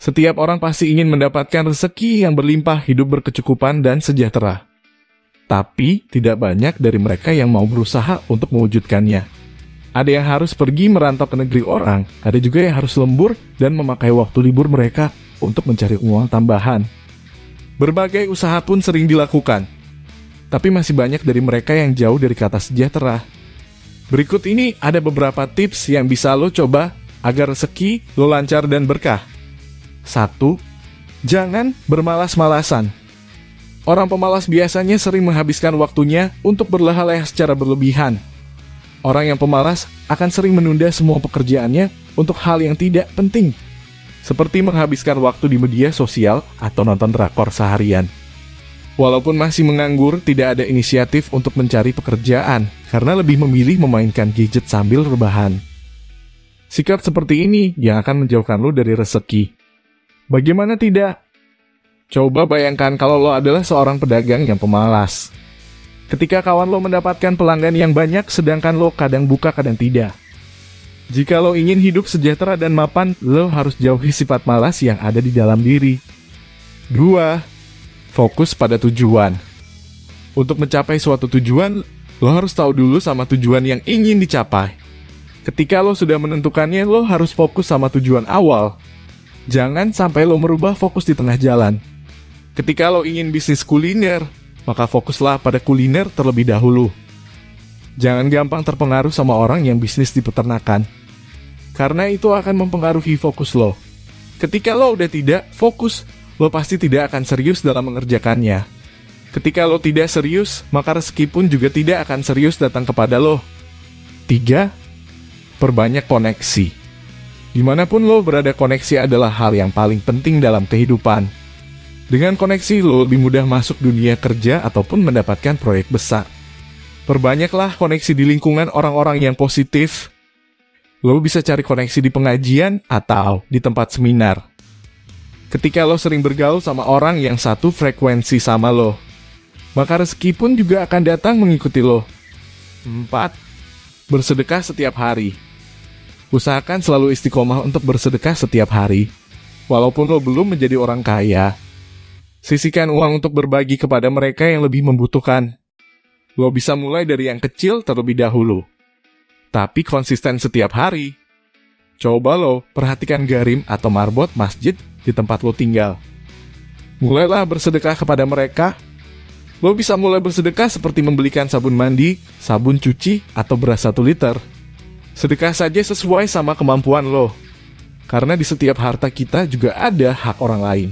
Setiap orang pasti ingin mendapatkan rezeki yang berlimpah, hidup berkecukupan, dan sejahtera. Tapi, tidak banyak dari mereka yang mau berusaha untuk mewujudkannya. Ada yang harus pergi merantau ke negeri orang, ada juga yang harus lembur dan memakai waktu libur mereka untuk mencari uang tambahan. Berbagai usaha pun sering dilakukan. Tapi masih banyak dari mereka yang jauh dari kata sejahtera. Berikut ini ada beberapa tips yang bisa lo coba agar rezeki lo lancar dan berkah. 1. Jangan bermalas-malasan. Orang pemalas biasanya sering menghabiskan waktunya untuk berleha-leha secara berlebihan. Orang yang pemalas akan sering menunda semua pekerjaannya untuk hal yang tidak penting, seperti menghabiskan waktu di media sosial atau nonton drakor seharian. Walaupun masih menganggur, tidak ada inisiatif untuk mencari pekerjaan karena lebih memilih memainkan gadget sambil rebahan. Sikap seperti ini yang akan menjauhkan lo dari rezeki. Bagaimana tidak? Coba bayangkan kalau lo adalah seorang pedagang yang pemalas. Ketika kawan lo mendapatkan pelanggan yang banyak, sedangkan lo kadang buka kadang tidak. Jika lo ingin hidup sejahtera dan mapan, lo harus jauhi sifat malas yang ada di dalam diri. 2. Fokus pada tujuan. Untuk mencapai suatu tujuan, lo harus tahu dulu sama tujuan yang ingin dicapai. Ketika lo sudah menentukannya, lo harus fokus sama tujuan awal. Jangan sampai lo merubah fokus di tengah jalan. Ketika lo ingin bisnis kuliner, maka fokuslah pada kuliner terlebih dahulu. Jangan gampang terpengaruh sama orang yang bisnis di peternakan, karena itu akan mempengaruhi fokus lo. Ketika lo udah tidak fokus, lo pasti tidak akan serius dalam mengerjakannya. Ketika lo tidak serius, maka rezeki pun juga tidak akan serius datang kepada lo. 3. Perbanyak koneksi. Dimanapun lo berada, koneksi adalah hal yang paling penting dalam kehidupan. Dengan koneksi, lo lebih mudah masuk dunia kerja ataupun mendapatkan proyek besar. Perbanyaklah koneksi di lingkungan orang-orang yang positif. Lo bisa cari koneksi di pengajian atau di tempat seminar. Ketika lo sering bergaul sama orang yang satu frekuensi sama lo, maka rezeki pun juga akan datang mengikuti lo. 4. Bersedekah setiap hari. Usahakan selalu istiqomah untuk bersedekah setiap hari. Walaupun lo belum menjadi orang kaya, sisihkan uang untuk berbagi kepada mereka yang lebih membutuhkan. Lo bisa mulai dari yang kecil terlebih dahulu, tapi konsisten setiap hari. Coba lo perhatikan garim atau marbot masjid di tempat lo tinggal. Mulailah bersedekah kepada mereka. Lo bisa mulai bersedekah seperti membelikan sabun mandi, sabun cuci, atau beras 1 liter. Sedekah saja sesuai sama kemampuan lo, karena di setiap harta kita juga ada hak orang lain.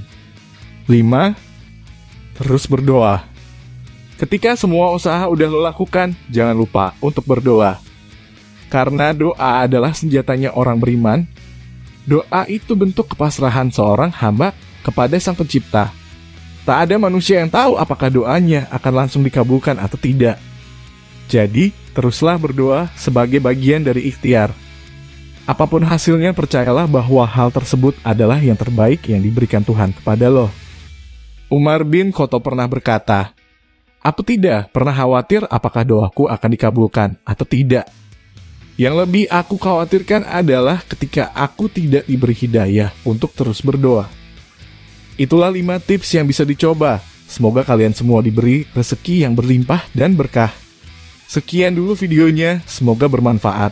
5. Terus berdoa. Ketika semua usaha udah lo lakukan, jangan lupa untuk berdoa. Karena doa adalah senjatanya orang beriman. Doa itu bentuk kepasrahan seorang hamba kepada Sang Pencipta. Tak ada manusia yang tahu apakah doanya akan langsung dikabulkan atau tidak. Jadi, teruslah berdoa sebagai bagian dari ikhtiar. Apapun hasilnya, percayalah bahwa hal tersebut adalah yang terbaik yang diberikan Tuhan kepada lo. Umar bin Khattab pernah berkata, "Aku tidak pernah khawatir apakah doaku akan dikabulkan atau tidak. Yang lebih aku khawatirkan adalah ketika aku tidak diberi hidayah untuk terus berdoa." Itulah 5 tips yang bisa dicoba. Semoga kalian semua diberi rezeki yang berlimpah dan berkah. Sekian dulu videonya, semoga bermanfaat.